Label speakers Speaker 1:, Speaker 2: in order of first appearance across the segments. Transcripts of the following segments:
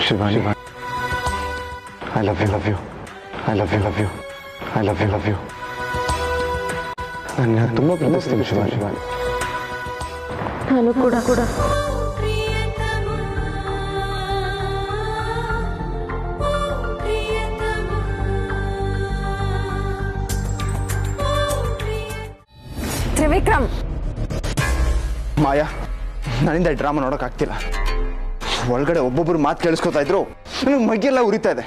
Speaker 1: Shivani, I love you, love you, I love you, love you, I love you, love you. ನಾನು ತುಂಬ ಪ್ರೀತಿಸ್ತೀನಿ ಶಿವಾನಿ.
Speaker 2: ನಾನು ಕೂಡ
Speaker 3: ತ್ರಿವಿಕ್ರಮ್.
Speaker 1: ಮಾಯಾ, ನನ್ನಿಂದ ಡ್ರಾಮಾ ನೋಡೋಕ್ಕಾಗ್ತಿಲ್ಲ. ಒಳಗಡೆ ಒಬ್ಬೊಬ್ರು ಮಾತು ಕೇಳಿಸ್ಕೊತಾ ಇದ್ರು, ನನಗೆ ಮೈಗೆಲ್ಲ ಉರಿತಾ ಇದೆ.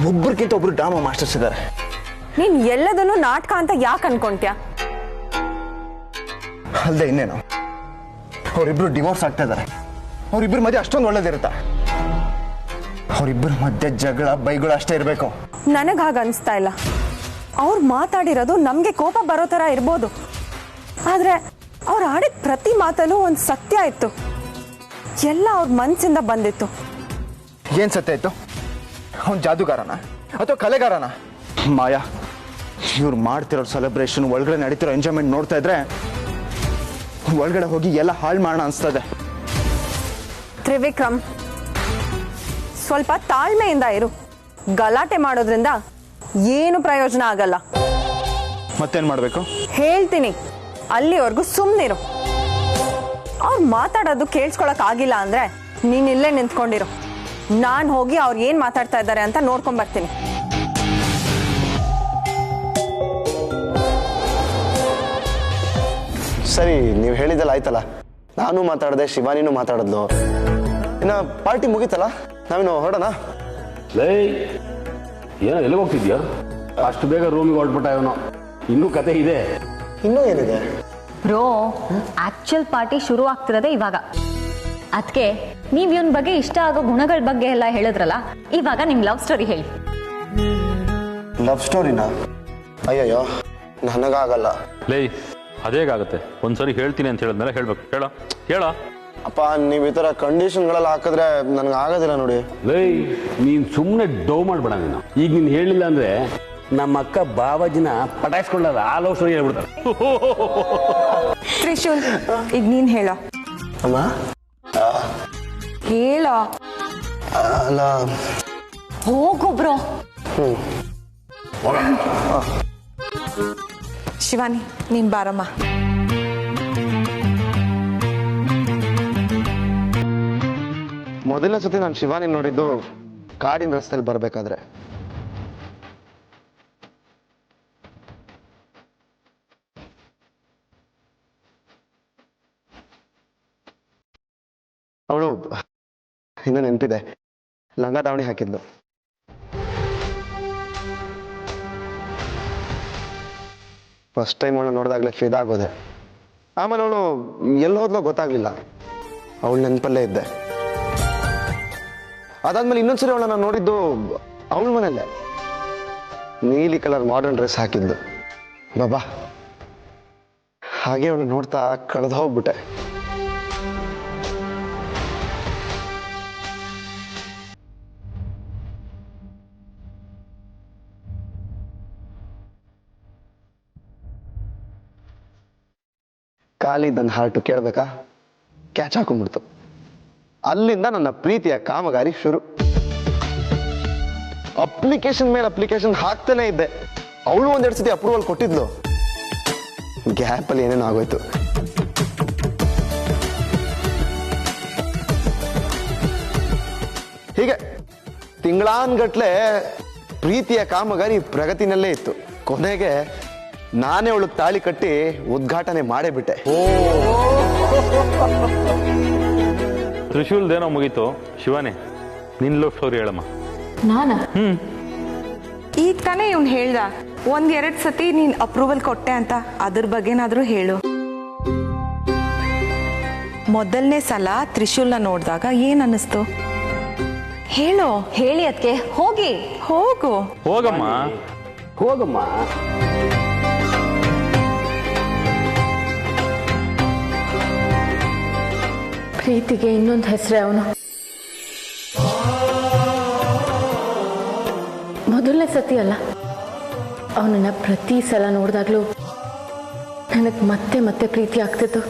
Speaker 1: ಒಬ್ರಿಗಿಂತ ಒಬ್ರು ಡ್ರಾಮಾ ಮಾಸ್ಟರ್ಸ್ ಇದ್ದಾರೆ.
Speaker 3: ನೀನ್ ಎಲ್ಲದನ್ನು ನಾಟಕ ಅಂತ ಯಾಕೆ ಅನ್ಕೊಂತ್ಯ?
Speaker 1: ಅಲ್ಲದೆ ಇನ್ನೇನು, ಅವರಿಬ್ರು ಡಿವೋರ್ಸ್ ಆಗ್ತಾ ಇದ್ದಾರೆ. ಅವರಿಬ್ಬರ ಮಧ್ಯೆ ಅಷ್ಟೊಂದು ಒಳ್ಳೇದಿರುತ್ತಾ? ಅವರಿಬ್ಬರ ಮಧ್ಯೆ ಜಗಳ ಬೈಗಳು ಅಷ್ಟೇ ಇರಬೇಕು.
Speaker 3: ನನಗೆ ಹಾಗೆ ಅನಿಸ್ತಾ ಇಲ್ಲ. ಅವ್ರು ಮಾತಾಡಿರೋದು ನಮಗೆ ಕೋಪ ಬರೋ ಥರ ಇರ್ಬೋದು, ಆದರೆ ಅವ್ರು ಆಡಿದ ಪ್ರತಿ ಮಾತಲ್ಲೂ ಒಂದು ಸತ್ಯ ಇತ್ತು. ಎಲ್ಲ ಅವ್ರ ಮನಸ್ಸಿಂದ ಬಂದಿತ್ತು.
Speaker 1: ಏನು ಸತ್ಯ ಇತ್ತು? ಅವನು ಜಾದೂಗಾರನ ಅಥವಾ ಕಲೆಗಾರನ? ಮಾಯಾ, ಇವ್ರು ಮಾಡ್ತಿರೋ ಸೆಲೆಬ್ರೇಷನ್, ಒಳಗಡೆ ನಡೀತಿರೋ ಎಂಜಾಯ್ಮೆಂಟ್ ನೋಡ್ತಾ ಇದ್ರೆ ಒಳಗಡೆ ಹೋಗಿ ಎಲ್ಲ ಹಾಳು ಮಾಡೋಣ ಅನಿಸ್ತದೆ.
Speaker 3: ತ್ರಿವಿಕ್ರಮ್, ಸ್ವಲ್ಪ ತಾಳ್ಮೆಯಿಂದ ಇರು. ಗಲಾಟೆ ಮಾಡೋದ್ರಿಂದ ಏನು ಪ್ರಯೋಜನ ಆಗಲ್ಲ.
Speaker 1: ಮತ್ತೇನು ಮಾಡಬೇಕು?
Speaker 3: ಹೇಳ್ತೀನಿ, ಅಲ್ಲಿವರೆಗೂ ಸುಮ್ಮನಿರು. ಅವ್ರು ಮಾತಾಡೋದು ಕೇಳಿಸ್ಕೊಳಕ್ ಆಗಿಲ್ಲ ಅಂದ್ರೆ ನೀನ್ ಇಲ್ಲೇ ನಿಂತ್ಕೊಂಡಿರು. ನಾನು ಹೋಗಿ ಅವ್ರು ಏನ್ ಮಾತಾಡ್ತಾ ಇದ್ದಾರೆ ಅಂತ ನೋಡ್ಕೊಂಡ್ ಬರ್ತೀನಿ.
Speaker 4: ಸರಿ, ನೀವು ಹೇಳಿದಲ್ಲ ಆಯ್ತಲ್ಲ. ನಾನು ಮಾತಾಡಿದೆ, ಶಿವಾನಿನೂ ಮಾತಾಡಿದ್ಲು. ಇನ್ನು ಪಾರ್ಟಿ ಮುಗೀತಲ್ಲ, ನಾವೇನು ಹೊರಡೋಣ?
Speaker 5: ಲೈ, ಏನೋ ಎಲ್ಲಿಗೆ ಹೋಗ್ತಿದ್ಯಾ? ಅಷ್ಟು ಬೇಗ ರೂಮಿಗೆ ಹೊರಟ್ಬಿಟ್ಟ ಇವನು. ಇನ್ನೂ ಕತೆ ಇದೆ.
Speaker 4: ಇನ್ನೂ ಏನಿದೆ
Speaker 2: ಬ್ರೋ? ಆಕ್ಚುಯಲ್ ಪಾರ್ಟಿ ಶುರು ಆಗ್ತಿರೋದೇ ಇವಾಗ. ಅದಕ್ಕೆ ನೀವ್ ಇವನ್ ಬಗ್ಗೆ ಇಷ್ಟ ಆಗೋ ಗುಣಗಳ ಬಗ್ಗೆ ಎಲ್ಲ ಹೇಳಿದ್ರಲ್ಲ, ಇವಾಗ ನಿಮ್ ಲವ್ ಸ್ಟೋರಿ ಹೇಳಿ.
Speaker 4: ಲವ್ ಸ್ಟೋರಿನಾ? ಅಯ್ಯಯ್ಯೋ, ನನಗಾಗಲ್ಲ.
Speaker 6: ಲೈ, ಅದೇಗಾಗುತ್ತೆ? ಒಂದ್ಸರಿ ಹೇಳ್ತೀನಿ ಅಂತ ಹೇಳಿದ್ಮೇಲೆ ಹೇಳ್ಬೇಕು. ಹೇಳ
Speaker 4: ಅಪ್ಪ, ನೀವು ಈ ಥರ ಕಂಡೀಷನ್ಗಳೆಲ್ಲ ಹಾಕಿದ್ರೆ ನನಗೆ ಆಗೋದಿಲ್ಲ ನೋಡಿ.
Speaker 5: ಲೈ, ನೀನು ಸುಮ್ಮನೆ ಡೌ ಮಾಡ್ಬೇಡ. ನೀನು ಈಗ ನೀನು ಹೇಳಿಲ್ಲ ಅಂದ್ರೆ ನಮ್ಮ ಅಕ್ಕ ಬಾಬಾಜಿನ ಪಟಾಯಿಸ್ಕೊಳ್ಳಲ್ಲ. ಆ ಲವ್ ಸ್ಟೋರಿ ಹೇಳ್ಬಿಡ್ತಾರೆ.
Speaker 3: ತ್ರಿಶೂಲ್, ಈಗ ನೀನ್ ಹೇಳ.
Speaker 4: ಅಮ್ಮ
Speaker 3: ಹೇಳ.
Speaker 4: ಅಲ್ಲ,
Speaker 2: ಹೋಗು ಬ್ರೋ.
Speaker 3: ಶಿವಾನಿ, ನೀನ್ ಬಾರಮ್ಮ.
Speaker 4: ಮೊದಲನೇ ಸತಿ ನಾನು ಶಿವಾನಿ ನೋಡಿದ್ದು ಕಾಡಿನ ರಸ್ತೆಯಲ್ಲಿ ಬರಬೇಕಾದ್ರೆ. ಅವಳು ಇನ್ನೂ ನೆನಪಿದೆ, ಲಂಗ ದಾವಣಿ ಹಾಕಿದ್ಲು. ಫಸ್ಟ್ ಟೈಮ್ ಅವಳು ನೋಡಿದಾಗಲೇ ಫಿದಾಗೋದೆ. ಆಮೇಲೆ ಅವಳು ಎಲ್ಲೋದ್ಲೋ ಗೊತ್ತಾಗ್ಲಿಲ್ಲ. ಅವಳು ನೆನಪಲ್ಲೇ ಇದ್ದೆ. ಅದಾದ್ಮೇಲೆ ಇನ್ನೊಂದ್ಸರಿ ಅವಳನ್ನ ನಾನು ನೋಡಿದ್ದು ಅವಳ ಮನೆಯಲ್ಲೇ. ನೀಲಿ ಕಲರ್ ಮಾಡರ್ನ್ ಡ್ರೆಸ್ ಹಾಕಿದ್ದು. ಬಾಬಾ, ಹಾಗೆ ಅವಳು ನೋಡ್ತಾ ಕಳೆದು ಹೋಗ್ಬಿಟ್ಟೆ. ಖಾಲಿ ನನ್ನ ಹಾರ್ಟು ಕೇಳಬೇಕಾ, ಕ್ಯಾಚ್ ಹಾಕೊಂಡ್ಬಿಡ್ತು. ಅಲ್ಲಿಂದ ನನ್ನ ಪ್ರೀತಿಯ ಕಾಮಗಾರಿ ಶುರು. ಅಪ್ಲಿಕೇಶನ್ ಮೇಲೆ ಅಪ್ಲಿಕೇಶನ್ ಹಾಕ್ತಾನೆ ಇದ್ದೆ. ಅವಳು ಒಂದೆರಡು ಸತಿ ಅಪ್ರೂವಲ್ ಕೊಟ್ಟಿದ್ಲು. ಗ್ಯಾಪಲ್ಲಿ ಏನೇನು ಆಗೋಯ್ತು. ಹೀಗೆ ತಿಂಗಳಾನ್ಗಟ್ಲೆ ಪ್ರೀತಿಯ ಕಾಮಗಾರಿ ಪ್ರಗತಿನಲ್ಲೇ ಇತ್ತು. ಕೊನೆಗೆ ನಾನೇ ಅವಳು ತಾಳಿ ಕಟ್ಟಿ ಉದ್ಘಾಟನೆ ಮಾಡೇ ಬಿಟ್ಟೆ.
Speaker 6: ತ್ರಿಶೂಲ್ದೇನೋ ಮುಗೀತು. ಶಿವಾನಿ, ನಿನ್ ಲವ್ ಸ್ಟೋರಿ ಹೇಳಮ್ಮ.
Speaker 2: ನಾನಾ?
Speaker 3: ಈಗ ತಾನೇ ಇವ್ನು ಹೇಳ್ದ ಒಂದೆರಡು ಸತಿ ನೀನ್ ಅಪ್ರೂವಲ್ ಕೊಟ್ಟೆ ಅಂತ. ಅದ್ರ ಬಗ್ಗೆನಾದ್ರೂ ಹೇಳು. ಮೊದಲನೇ ಸಲ ತ್ರಿಶೂಲ್ನ ನೋಡಿದಾಗ ಏನ್ ಅನ್ನಿಸ್ತು ಹೇಳು.
Speaker 2: ಹೇಳಿ ಅದಕ್ಕೆ. ಹೋಗಿ
Speaker 3: ಹೋಗು.
Speaker 6: ಹೋಗಮ್ಮ.
Speaker 5: ಹೋಗಮ್ಮ.
Speaker 2: ಪ್ರೀತಿಗೆ ಇನ್ನೊಂದು ಹೆಸರೇ ಅವನು. ಮೊದಲನೇ ಸತಿ ಅಲ್ಲ, ಅವನನ್ನ ಪ್ರತಿ ಸಲ ನೋಡಿದಾಗ್ಲೂ ನನಗೆ ಮತ್ತೆ ಮತ್ತೆ ಪ್ರೀತಿ ಆಗ್ತಿತ್ತು.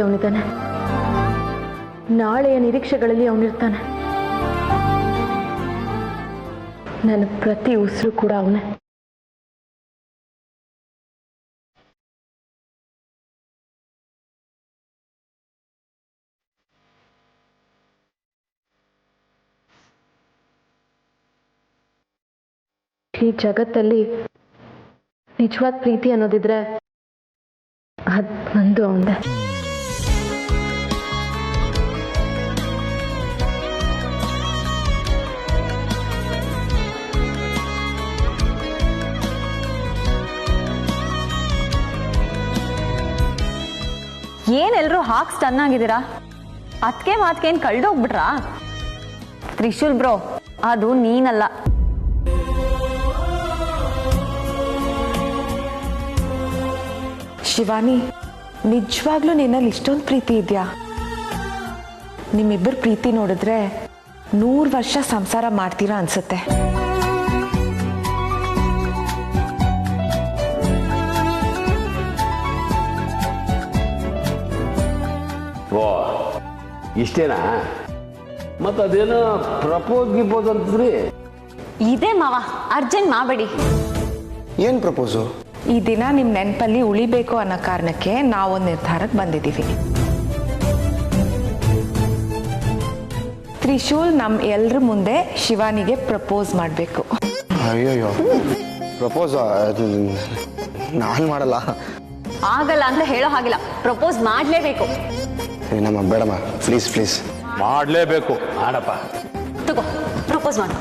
Speaker 7: ಅವನಿದ್ದಾನೆ. ನಾಳೆಯ ನಿರೀಕ್ಷೆಗಳಲ್ಲಿ ಅವನಿರ್ತಾನೆ. ನನ್ನ ಪ್ರತಿ ಉಸಿರು ಕೂಡ ಅವನೇ. ಈ ಜಗತ್ತಲ್ಲಿ ನಿಜವಾದ ಪ್ರೀತಿ ಅನ್ನೋದಿದ್ರೆ ಅದ್ ನಂದು ಅವಂದೆ.
Speaker 2: ಏನೆಲ್ರೂ ಹಾಕ್ ಸ್ಟನ್ ಆಗಿದ್ದೀರಾ? ಅದಕ್ಕೆ ಮಾತ್ಕೇನ್ ಕಳ್ದೋಗ್ಬಿಟ್ರಾ? ತ್ರಿಶೂಲ್ ಬ್ರೋ, ಅದು ನೀನಲ್ಲ.
Speaker 3: ಶಿವಾನಿ, ನಿಜವಾಗ್ಲೂ ನಿನ್ನಲ್ಲಿ ಇಷ್ಟೊಂದು ಪ್ರೀತಿ ಇದೆಯಾ? ನಿಮ್ಮಿಬ್ಬರ ಪ್ರೀತಿ ನೋಡಿದ್ರೆ 100 ವರ್ಷ ಸಂಸಾರ ಮಾಡ್ತೀರಾ ಅನ್ಸುತ್ತೆ.
Speaker 5: ಓ ಇಷ್ಟೇನಾ? ಮತ್ತು ಅದೇನೋ ಪ್ರಪೋಸ್ ಗಿಪೋಸ್ ಅಂತಂದ್ರಿ?
Speaker 2: ಇದೇ ಮಾವ, ಅರ್ಜೆಂಟ್ ಮಾಡಬೇಡಿ.
Speaker 4: ಏನು ಪ್ರಪೋಸು?
Speaker 3: ಈ ದಿನ ನಿಮ್ಮ ನೆನಪಲ್ಲಿ ಉಳಿಬೇಕು ಅನ್ನೋ ಕಾರಣಕ್ಕೆ ನಾವೊಂದು ನಿರ್ಧಾರಕ್ಕೆ ಬಂದಿದ್ದೀವಿ. ತ್ರಿಶೂಲ್ ನಮ್ಮ ಎಲ್ರ ಮುಂದೆ ಶಿವಾನಿಗೆ ಪ್ರಪೋಸ್ ಮಾಡಬೇಕು.
Speaker 4: ಅಯ್ಯೋಯ್ಯೋ, ಪ್ರಪೋಸ್ ನಾನು ಮಾಡಲ್ಲ.
Speaker 2: ಆಗಲ್ಲ ಅಂತ ಹೇಳೋ ಹಾಗಿಲ್ಲ, ಪ್ರಪೋಸ್ ಮಾಡಲೇಬೇಕು.
Speaker 4: ನಮ್ಮ ಬೇಡಮ್ಮ, ಪ್ಲೀಸ್ ಪ್ಲೀಸ್.
Speaker 6: ಮಾಡಲೇಬೇಕು.
Speaker 5: ಮಾಡಪ್ಪ.
Speaker 2: ತಗೋ, ಪ್ರಪೋಸ್ ಮಾಡು.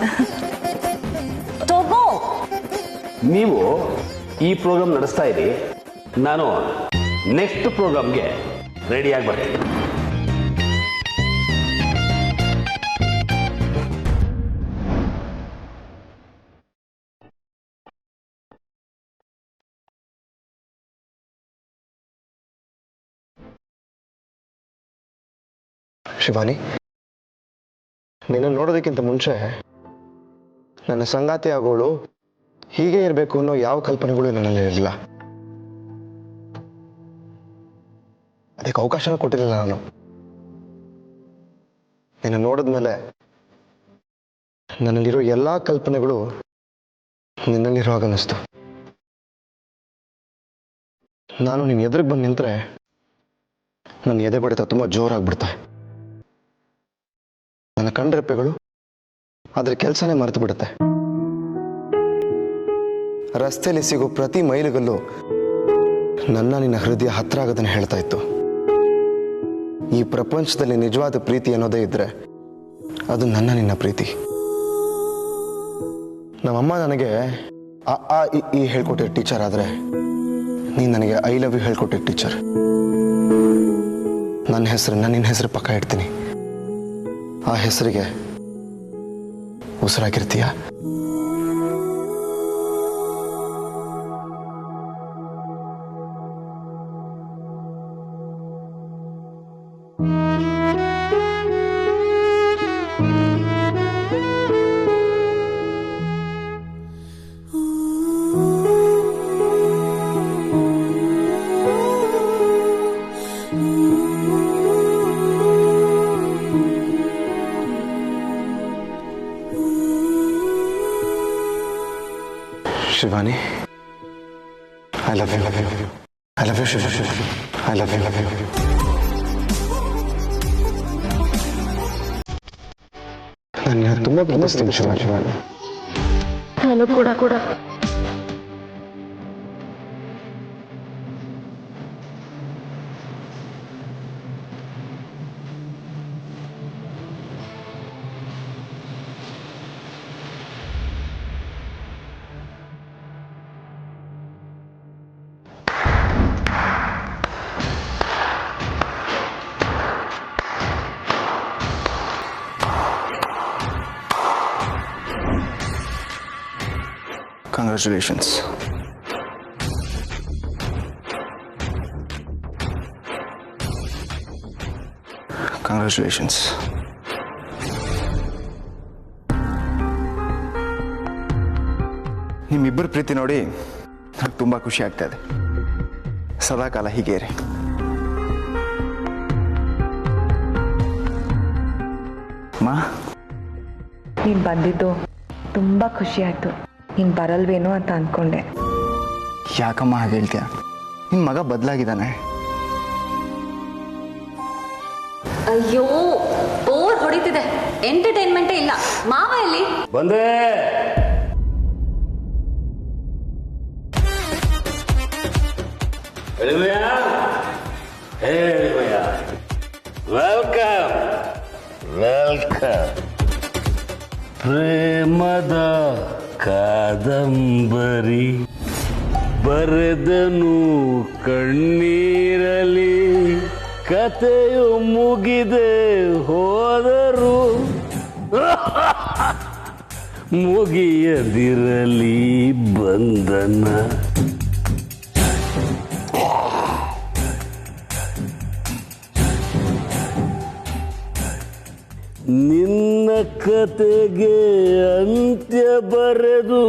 Speaker 2: ತಗೋ.
Speaker 5: ನೀವು ಈ ಪ್ರೋಗ್ರಾಮ್ ನಡೆಸ್ತಾ ಇರಿ, ನಾನು ನೆಕ್ಸ್ಟ್ ಪ್ರೋಗ್ರಾಮ್ಗೆ ರೆಡಿಯಾಗಿ ಬರ್ತೀನಿ.
Speaker 4: ಶಿವಾನಿ, ನಿನ್ನ ನೋಡೋದಕ್ಕಿಂತ ಮುಂಚೆ ನನ್ನ ಸಂಗಾತಿ ಆಗೋಳು ಹೀಗೆ ಇರಬೇಕು ಅನ್ನೋ ಯಾವ ಕಲ್ಪನೆಗಳು ನನ್ನಲ್ಲಿ ಇರಲಿಲ್ಲ. ಅದಕ್ಕೆ ಅವಕಾಶನ ಕೊಟ್ಟಿರಲಿಲ್ಲ ನಾನು. ನಿನ್ನ ನೋಡಿದ್ಮೇಲೆ ನನ್ನಲ್ಲಿರೋ ಎಲ್ಲ ಕಲ್ಪನೆಗಳು ನಿನ್ನಲ್ಲಿರೋ ಹಾಗೆ ಅನ್ನಿಸ್ತು. ನಾನು ನಿನ್ನ ಎದುರಿಗೆ ಬಂದು ನಿಂತರೆ ನನ್ನ ಎದೆ ಬಡಿತ ತುಂಬ ಜೋರಾಗ್ಬಿಡ್ತಾರೆ. ನನ್ನ ಕಣ್ರೆಪ್ಪೆಗಳು ಅದ್ರ ಕೆಲಸನೇ ಮರೆತು ಬಿಡುತ್ತೆ. ರಸ್ತೆಯಲ್ಲಿ ಸಿಗೋ ಪ್ರತಿ ಮೈಲಿಗಲ್ಲೂ ನನ್ನ ನಿನ್ನ ಹೃದಯ ಹತ್ರ ಆಗೋದನ್ನು ಹೇಳ್ತಾ ಇತ್ತು. ಈ ಪ್ರಪಂಚದಲ್ಲಿ ನಿಜವಾದ ಪ್ರೀತಿ ಅನ್ನೋದೇ ಇದ್ರೆ ಅದು ನನ್ನ ನಿನ್ನ ಪ್ರೀತಿ. ನಮ್ಮಮ್ಮ ನನಗೆ ಅ ಆ ಇ ಹೇಳ್ಕೊಟ್ಟಿರೋ ಟೀಚರ್ ಆದ್ರೆ ನೀನು ನನಗೆ ಐ ಲವ್ ಯು ಹೇಳ್ಕೊಟ್ಟಿರೋ ಟೀಚರ್. ನನ್ನ ನಿನ್ನ ಹೆಸರು ಪಕ್ಕ ಇಡ್ತೀನಿ. ಆ ಹೆಸರಿಗೆ ಉಸಿರಾಗಿರ್ತೀಯ? Shivani, I love you, love you. I love you, Shivani. I love you, love you. ನಾನು ತುಂಬಾ ಪ್ರೀತಿಸ್ತೀನಿ ಶಿವಾನಿ.
Speaker 7: ನಾನು ಕೂಡ
Speaker 1: Congratulations. Congratulations. ನಿಮ್ಮಿಬ್ಬರ ಪ್ರೀತಿ ನೋಡಿ ನಂಗೆ ತುಂಬ ಖುಷಿ ಆಗ್ತಾ ಇದೆ. ಸದಾಕಾಲ ಹೀಗೆ ಇರಿ. ಮಾ,
Speaker 8: ನೀನು ಬಂದಿದ್ದು ತುಂಬ ಖುಷಿ ಆಯಿತು. ನೀನು ಬರಲ್ವೇನೋ ಅಂತ ಅಂದ್ಕೊಂಡೆ.
Speaker 1: ಯಾಕಮ್ಮ ಹಾಗೆ ಹೇಳ್ತೀಯ? ನಿನ್ನ ಮಗ ಬದಲಾಗಿದ್ದಾನೆ.
Speaker 2: ಅಯ್ಯೋ, ಬೋರ್ ಹೊಡಿತಿದೆ, ಎಂಟರ್ಟೈನ್ಮೆಂಟೇ ಇಲ್ಲ. ಮಾವ ಎಲ್ಲಿ?
Speaker 5: ಬಂದೆ. Welcome welcome. ಪ್ರೇಮದ ಕಾದಂಬರಿ ಬರೆದನು ಕಣ್ಣೀರಲಿ, ಕತೆಯು ಮುಗಿದೆ ಹೋದರು ಮುಗಿಯದಿರಲಿ ಬಂಧನ. ನಿನ್ನ ಕತೆಗೆ ಅಂತ್ಯ ಬರೆದು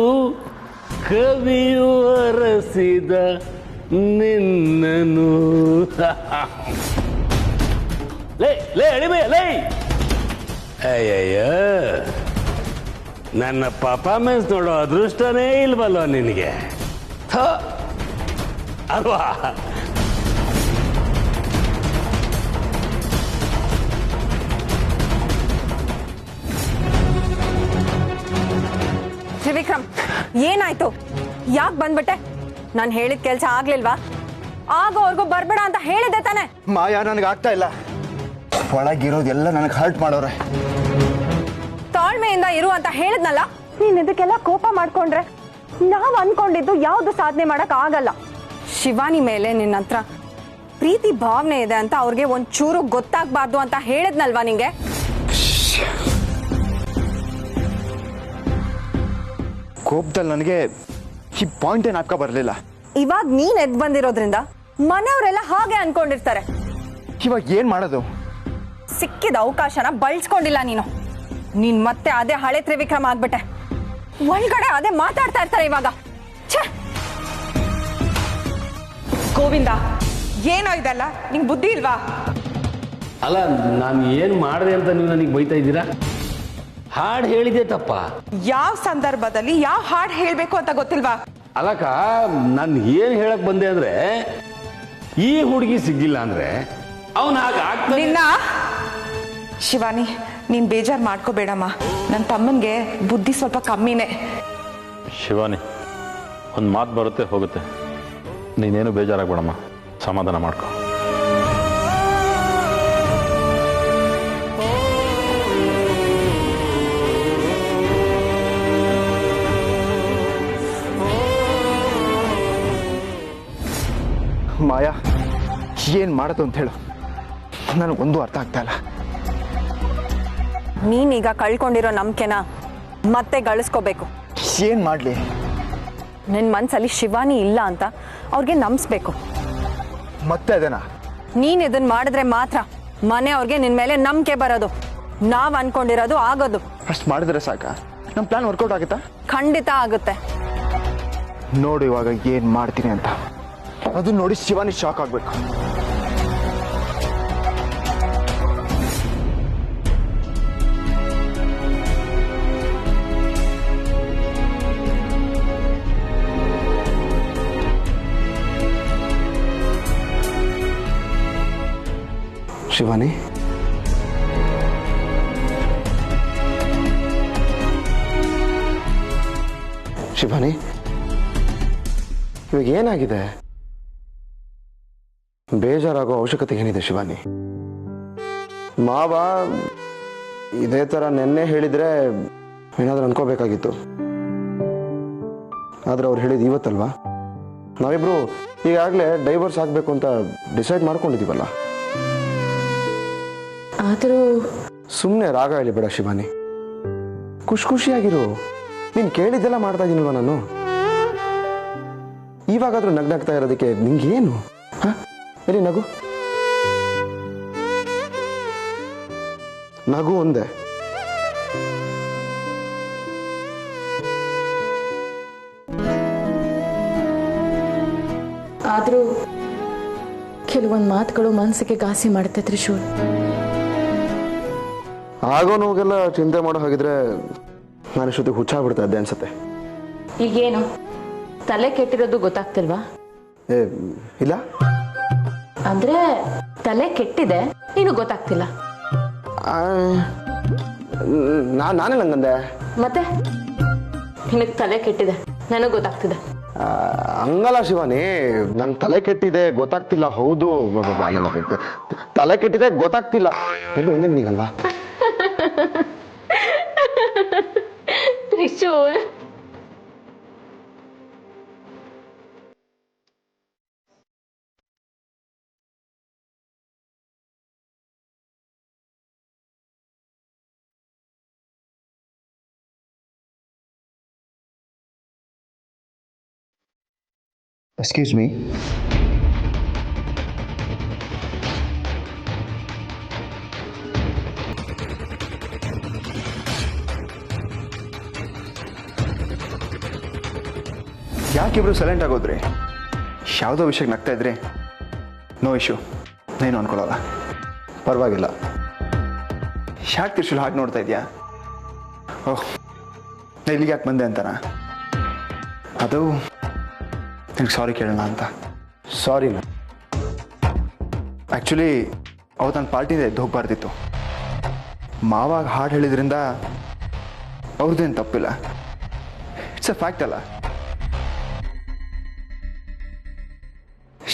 Speaker 5: ಕವಿಯು ಹರಸಿದ ನಿನ್ನನು. ಲೇ ಲೇ ಅಳಿಮೆ ಲೇ. ಅಯ್ಯಯ್ಯ, ನನ್ನ ಪರ್ಫಾರ್ಮೆನ್ಸ್ ನೋಡೋ ಅದೃಷ್ಟನೇ ಇಲ್ವಲ್ಲ ನಿನಗೆ, ಅಲ್ವಾ?
Speaker 3: ತ್ರಿವಿಕ್ರಮ್, ಏನಾಯ್ತು? ಯಾಕೆ ಬಂದ್ಬಿಟ್ಟೆ? ನಾನು ಹೇಳಿದ ಕೆಲಸ ಆಗ್ಲಿಲ್ವಾ? ಆಗೋವರೆಗೂ ಬರ್ಬೇಡ ಅಂತ ಹೇಳಿದೆ ತಾನೆ.
Speaker 1: ಮಾಯಾ, ನನಗೆ ಆಗ್ತಾ ಇಲ್ಲ. ಒಳಗಿರೋದೆಲ್ಲ ನನಗೆ ಹರ್ಟ್ ಮಾಡೋರೆ.
Speaker 3: ತಾಳ್ಮೆಯಿಂದ ಇರು ಅಂತ ಹೇಳಿದ್ನಲ್ಲ. ನೀನ್ ಇದಕ್ಕೆಲ್ಲ ಕೋಪ ಮಾಡ್ಕೊಂಡ್ರೆ ನಾವ್ ಅನ್ಕೊಂಡಿದ್ದು ಯಾವ್ದು ಸಾಧನೆ ಮಾಡಕ್ ಆಗಲ್ಲ. ಶಿವಾನಿ ಮೇಲೆ ನಿನ್ನ ಹತ್ರ ಪ್ರೀತಿ ಭಾವನೆ ಇದೆ ಅಂತ ಅವ್ರಿಗೆ ಒಂಚೂರು ಗೊತ್ತಾಗ್ಬಾರ್ದು ಅಂತ ಹೇಳಿದ್ನಲ್ವಾ ನಿಂಗೆ?
Speaker 1: ಕೋಪದಲ್ಲಿ ನನಗೆ ಈ ಪಾಯಿಂಟ್ ಏನು ಹಾಕ ಬರಲಿಲ್ಲ.
Speaker 3: ಇವಾಗ ನೀನ್ ಎದ್ ಬಂದಿರೋದ್ರಿಂದ ಮನೆಯವರೆಲ್ಲ ಹಾಗೆ ಅನ್ಕೊಂಡಿರ್ತಾರೆ.
Speaker 1: ಇವಾಗ ಏನ್ ಮಾಡೋದು?
Speaker 3: ಸಿಕ್ಕಿದ ಅವಕಾಶನ ಬಳಸ್ಕೊಂಡಿಲ್ಲ ನೀನು. ನೀನ್ ಮತ್ತೆ ಅದೇ ಹಳೆ ತ್ರಿವಿಕ್ರಮ ಆಗ್ಬಿಟ್ಟೆ. ಒಳಗಡೆ ಅದೇ ಮಾತಾಡ್ತಾ ಇರ್ತಾರೆ ಇವಾಗ.
Speaker 8: ಗೋವಿಂದ, ಏನೋ ಇದಲ್ಲ, ನಿಂಗೆ ಬುದ್ಧಿ ಇಲ್ವಾ?
Speaker 5: ಅಲ್ಲ, ನಾನು ಏನು ಮಾಡಿದೆ ಅಂತ ನೀವು ನನಗೆ ಬೈತಾ ಇದ್ದೀರಾ? ಹಾಡು ಹೇಳಿದೆ ತಪ್ಪ?
Speaker 8: ಯಾವ ಸಂದರ್ಭದಲ್ಲಿ ಯಾವ ಹಾಡು ಹೇಳ್ಬೇಕು ಅಂತ ಗೊತ್ತಿಲ್ವಾ?
Speaker 5: ಅಲ್ಲಕ್ಕ, ನಾನು ಏನು ಹೇಳಕ್ ಬಂದೆ ಅಂದ್ರೆ, ಈ ಹುಡುಗಿ ಸಿಗ್ಲಿಲ್ಲ ಅಂದ್ರೆ ಅವನ
Speaker 8: ನಿನ್ನ ಶಿವಾನಿ, ನೀನ್ ಬೇಜಾರು ಮಾಡ್ಕೋಬೇಡಮ್ಮ. ನನ್ನ ತಮ್ಮನ್ಗೆ ಬುದ್ಧಿ ಸ್ವಲ್ಪ ಕಮ್ಮಿನೇ.
Speaker 6: ಶಿವಾನಿ, ಒಂದು ಮಾತು ಬರುತ್ತೆ ಹೋಗುತ್ತೆ, ನೀನೇನು ಬೇಜಾರಾಗ್ಬೇಡಮ್ಮ, ಸಮಾಧಾನ ಮಾಡ್ಕೊ.
Speaker 1: ಮಾಯಾ, ಏನ್ ಮಾಡೋದು ಅಂತ ಹೇಳು, ನನಗೊಂದು ಅರ್ಥ ಆಗ್ತಾ ಇಲ್ಲ.
Speaker 3: ನೀನೀಗ ಕಳ್ಕೊಂಡಿರೋ ನಂಬಿಕೆನ ಮತ್ತೆ ಗಳಿಸ್ಕೋಬೇಕು.
Speaker 1: ಏನ್ ಮಾಡ್ಲಿ?
Speaker 3: ನಿನ್ ಮನ್ಸಲ್ಲಿ ಶಿವಾನಿ ಇಲ್ಲ ಅಂತ ಅವ್ರಿಗೆ ನಂಬಿಸ್ಬೇಕು.
Speaker 1: ಮತ್ತೆ ಅದೇನಾ?
Speaker 3: ನೀನ್ ಇದನ್ ಮಾಡಿದ್ರೆ ಮಾತ್ರ ಮನೆಯವ್ರಿಗೆ ನಿನ್ ಮೇಲೆ ನಂಬಿಕೆ ಬರೋದು. ನಾವ್ ಅನ್ಕೊಂಡಿರೋದು ಆಗೋದು.
Speaker 1: ಅಷ್ಟು ಮಾಡಿದ್ರೆ ಸಾಕ? ನಮ್ಮ ಪ್ಲಾನ್ ವರ್ಕೌಟ್ ಆಗುತ್ತಾ?
Speaker 3: ಖಂಡಿತ ಆಗುತ್ತೆ.
Speaker 1: ನೋಡು ಇವಾಗ ಏನ್ ಮಾಡ್ತೀನಿ ಅಂತ. ಅದು ನೋಡಿ ಶಿವಾನಿ ಶಾಕ್ ಆಗ್ಬೇಕು.
Speaker 4: ಶಿವಾನಿ, ಶಿವಾನಿ, ಇವಾಗ ಏನಾಗಿದೆ? ಬೇಜಾರಾಗೋ ಅವಶ್ಯಕತೆ ಏನಿದೆ ಶಿವಾನಿ? ಮಾವ ಇದೇ ಥರ ನೆನ್ನೆ ಹೇಳಿದ್ರೆ ಏನಾದರೂ ಅನ್ಕೋಬೇಕಾಗಿತ್ತು. ಆದರೆ ಅವ್ರು ಹೇಳಿದ್ದು ಇವತ್ತಲ್ವಾ? ನಾವಿಬ್ರು ಈಗಾಗಲೇ ಡೈವರ್ಸ್ ಆಗಬೇಕು ಅಂತ ಡಿಸೈಡ್ ಮಾಡ್ಕೊಂಡಿದ್ದೀವಲ್ಲ.
Speaker 7: ಆದರೂ
Speaker 4: ಸುಮ್ಮನೆ ರಾಗ ಹೇಳಿಬೇಡ ಶಿವಾನಿ, ಖುಷಿಯಾಗಿರು. ನೀನು ಕೇಳಿದ್ದೆಲ್ಲ ಮಾಡ್ತಾ ಇದ್ದೀನಲ್ವ ನಾನು. ಇವಾಗಾದ್ರೂ ನಗ್ನಾಗ್ತಾ ಇರೋದಕ್ಕೆ ನಿಂಗೇನು? ಎಲ್ಲಿ ನಗು? ನಗು ಒಂದೇ.
Speaker 7: ಆದರೂ ಕೆಲವೊಂದು ಮಾತುಗಳು ಮನಸ್ಸಿಗೆ ಘಾಸಿ ಮಾಡುತ್ತೆ ತ್ರಿಶೂಲ್.
Speaker 4: ಆಗೋ ನೋಗೆಲ್ಲ ಚಿಂತೆ ಮಾಡೋ ಹಾಗಿದ್ರೆ ನಾನು ಇಷ್ಟೊತ್ತಿಗೆ ಹುಚ್ಚಾಗ್ಬಿಡ್ತಾ ಇದ್ದೆ ಅನ್ಸತ್ತೆ.
Speaker 7: ಈಗೇನು ತಲೆ ಕೆಟ್ಟಿರೋದು ಗೊತ್ತಾಗ್ತಿಲ್ವಾ?
Speaker 4: ಇಲ್ಲ
Speaker 7: ಅಂದ್ರೆ ತಲೆ ಕೆಟ್ಟಿದೆ, ನೀನು ಗೊತ್ತಾಗ್ತಿಲ್ಲ.
Speaker 4: ನಾನೇ ನಂಗಂದೆ.
Speaker 7: ಮತ್ತೆ ನಿನಗೆ ತಲೆ ಕೆಟ್ಟಿದೆ, ನನಗೆ ಗೊತ್ತಾಗ್ತಿದೆ.
Speaker 4: ಹಂಗಲ್ಲ ಶಿವಾನಿ, ನನ್ ತಲೆ ಕೆಟ್ಟಿದೆ ಗೊತ್ತಾಗ್ತಿಲ್ಲ. ಹೌದು, ತಲೆ ಕೆಟ್ಟಿದೆ ಗೊತ್ತಾಗ್ತಿಲ್ಲ ನೀಗಲ್ವಾ?
Speaker 7: Trishul,
Speaker 1: excuse me. ಯಾಕಿಬ್ರು ಸೈಲೆಂಟ್ ಆಗೋದ್ರಿ? ಯಾವುದೋ ವಿಷಯಕ್ಕೆ ನಗ್ತಾ ಇದ್ರಿ? ನೋ ಇಶ್ಯೂ, ನೀನು ಅನ್ಕೊಳ್ಳಲ್ಲ.
Speaker 4: ಪರವಾಗಿಲ್ಲ.
Speaker 1: ಯಾಕೆ ತ್ರಿಶೂಲ್ ಹಾಗೆ ನೋಡ್ತಾ ಇದೆಯಾ? ಓಹ್, ಇಲ್ಲಿಗೆ ಯಾಕೆ ಬಂದೆ ಅಂತಾನ? ಅದು ನಿನಗೆ ಸಾರಿ ಕೇಳೋಣ ಅಂತ.
Speaker 4: ಸಾರಿನಾ?
Speaker 1: ಆ್ಯಕ್ಚುಲಿ ಅವತ್ತು ನನ್ನ ಪಾರ್ಟಿಯಿಂದ ಎದ್ದು ಹೋಗ್ಬಾರ್ದಿತ್ತು. ಮಾವಾಗ ಹಾಡು ಹೇಳಿದ್ರಿಂದ ಅವ್ರದ್ದೇನು ತಪ್ಪಿಲ್ಲ. ಇಟ್ಸ್ ಅ ಫ್ಯಾಕ್ಟ್ ಅಲ್ಲ.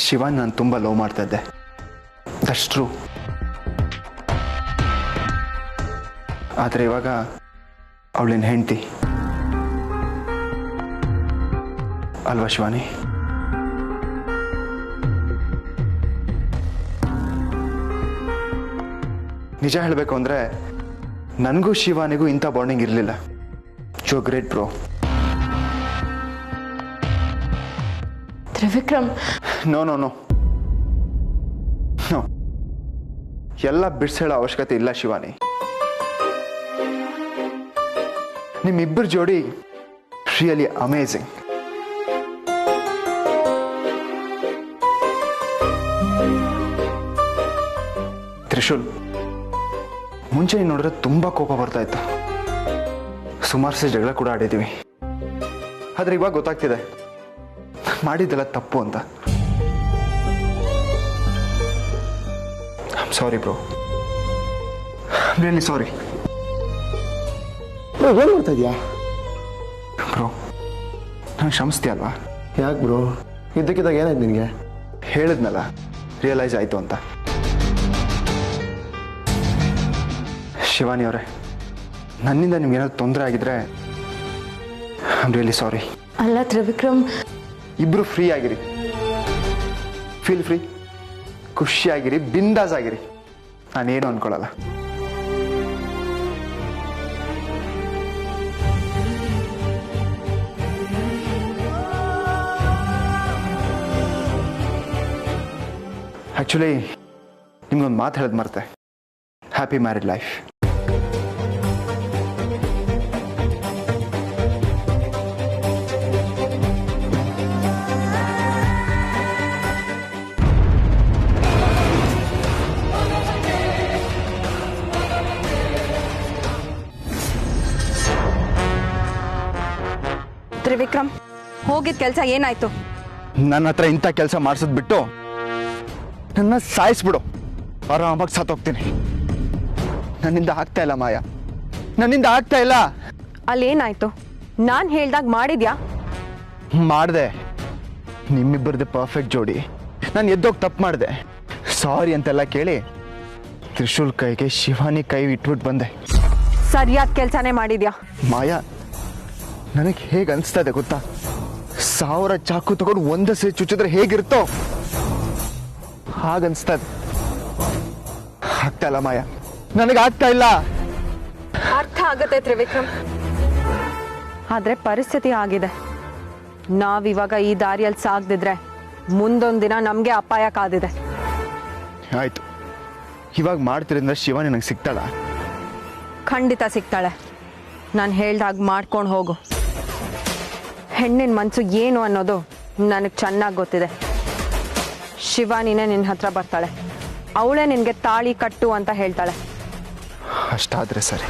Speaker 1: ಶಿವನ್ ನಾನು ತುಂಬ ಲವ್ ಮಾಡ್ತಾ ಇದ್ದೆ, ದಟ್ಸ್ ಟ್ರೂ. ಆದರೆ ಇವಾಗ ಅವಳಿನ ಹೆಂಡತಿ ಅಲ್ವಾ ಶಿವಾನಿ? ನಿಜ ಹೇಳಬೇಕು ಅಂದರೆ ನನಗೂ ಶಿವಾನಿಗೂ ಇಂಥ ಬಾಂಡಿಂಗ್ ಇರಲಿಲ್ಲ. You are great bro.
Speaker 7: Trivikram,
Speaker 1: no no no no, ಎಲ್ಲ ಬಿಡಿಸೇಳೋ ಅವಶ್ಯಕತೆ ಇಲ್ಲ ಶಿವಾನಿ. ನಿಮ್ಮಿಬ್ಬರ ಜೋಡಿ ರಿಯಲಿ ಅಮೇಝಿಂಗ್. ತ್ರಿಶೂಲ್, ಮುಂಚೆ ನೀನು ನೋಡಿದ್ರೆ ತುಂಬ ಕೋಪ ಬರ್ತಾ ಇತ್ತು. ಸುಮಾರು ಸಲ ಜಗಳ ಕೂಡ ಆಡಿದ್ದೀವಿ. ಆದರೆ ಇವಾಗ ಗೊತ್ತಾಗ್ತಿದೆ ಮಾಡಿದ್ದೆಲ್ಲ ತಪ್ಪು ಅಂತ. I am sorry bro, really sorry.
Speaker 4: ಏನು ಮಾಡ್ತಾ ಇದೀಯಾ
Speaker 1: ಬ್ರೋ? ನಾನು ಕ್ಷಮಿಸ್ತೀಯ ಅಲ್ವಾ?
Speaker 4: ಯಾಕೆ ಬ್ರೋ? ಇದ್ದಕ್ಕಿದ್ದಾಗ ಏನಾಯ್ತು ನಿನಗೆ?
Speaker 1: ಹೇಳಿದ್ನಲ್ಲ, ರಿಯಲೈಸ್ ಆಯಿತು ಅಂತ. ಶಿವಾನಿ ಅವರೇ, ನನ್ನಿಂದ ನಿಮ್ಗೇನಾದ್ರು ತೊಂದರೆ ಆಗಿದ್ರೆ ಐ ಆಮ್ ರಿಯಲಿ ಸಾರಿ.
Speaker 7: ಅಲ್ಲ ತ್ರಿವಿಕ್ರಮ್,
Speaker 1: ಇಬ್ರು ಫ್ರೀ ಆಗಿರಿ, ಫೀಲ್ ಫ್ರೀ, ಖುಷಿಯಾಗಿರಿ, ಬಿಂದಾಸ್ ಆಗಿರಿ. ನಾನೇನು ಅನ್ಕೊಳ್ಳಲ್ಲ. ಆ್ಯಕ್ಚುಲಿ ನಿಮ್ಗೊಂದು ಮಾತು ಹೇಳೋದು ಮರ್ತೆ. Happy married life.
Speaker 3: ತ್ರಿವಿಕ್ರಮ್, ಹೋಗಿದ್ ಕೆಲಸ ಏನಾಯ್ತು?
Speaker 1: ನನ್ನ ಹತ್ರ ಇಂಥ ಕೆಲಸ ಮಾಡಿಸಿದ್ಬಿಟ್ಟು ನನ್ನ ಸಾಯಿಸ್ಬಿಡು, ಆರಾಮಾಗಿ ಸತ್ತೋಗ್ತೀನಿ. ನನ್ನಿಂದ ಆಗ್ತಾ ಇಲ್ಲ ಮಾಯಾ, ನನ್ನಿಂದ ಆಗ್ತಾ ಇಲ್ಲ.
Speaker 3: ಅಲ್ಲೇನಾಯ್ತು? ನಾನು ಹೇಳ್ದಾಗ ಮಾಡಿದ್ಯಾ?
Speaker 1: ಮಾಡಿದೆ. ನಿಮ್ಮಿಬ್ಬರದ್ದು ಪರ್ಫೆಕ್ಟ್ ಜೋಡಿ. ನಾನು ಎದ್ದೋಗಿ ತಪ್ಪು ಮಾಡಿದೆ, ಸಾರಿ ಅಂತೆಲ್ಲ ಕೇಳಿ ತ್ರಿಶೂಲ್ ಕೈಗೆ ಶಿವಾನಿ ಕೈ ಇಟ್ಬಿಟ್ಟು ಬಂದೆ.
Speaker 3: ಸರಿಯಾದ ಕೆಲಸನೇ ಮಾಡಿದ್ಯಾ
Speaker 1: ಮಾಯಾ. ನನಗೆ ಹೇಗೆ ಅನಿಸ್ತಾ ಇದೆ ಗೊತ್ತಾ? 1000 ಚಾಕು ತಗೊಂಡು ಒಂದೇ ಸರಿ ಚುಚ್ಚಿದ್ರೆ ಹೇಗಿರುತ್ತೋ ಹಾಗನ್ಸ್ತಾ ಇದೆ. ಆಗ್ತಾ ಇಲ್ಲ ಮಾಯಾ, ನನಗೆ ಆಗ್ತಾ ಇಲ್ಲ.
Speaker 3: ಅರ್ಥ ಆಗತ್ತೆ ತ್ರಿವಿಕ್ರಮ್, ಆದ್ರೆ ಪರಿಸ್ಥಿತಿ ಆಗಿದೆ. ನಾವಿವಾಗ ಈ ದಾರಿಯಲ್ಲಿ ಸಾಗದಿದ್ರೆ ಮುಂದೊಂದು ದಿನ ನಮ್ಗೆ ಅಪಾಯ ಕಾದಿದೆ.
Speaker 1: ಆಯ್ತು, ಇವಾಗ ಮಾಡ್ತಿರಿಂದ ಶಿವಾನಿ ನನಗೆ ಸಿಗ್ತಾಳ?
Speaker 3: ಖಂಡಿತ ಸಿಗ್ತಾಳೆ. ನಾನು ಹೇಳ್ದಾಗ ಮಾಡ್ಕೊಂಡು ಹೋಗು. ಹೆಣ್ಣಿನ ಮನಸ್ಸು ಏನು ಅನ್ನೋದು ನನಗೆ ಚೆನ್ನಾಗಿ ಗೊತ್ತಿದೆ. ಶಿವಾನಿನೇ ನಿನ್ನ ಹತ್ರ ಬರ್ತಾಳೆ, ಅವಳೇ ನಿನಗೆ ತಾಳಿ ಕಟ್ಟು ಅಂತ ಹೇಳ್ತಾಳೆ.
Speaker 1: ಅಷ್ಟಾದರೆ ಸರಿ.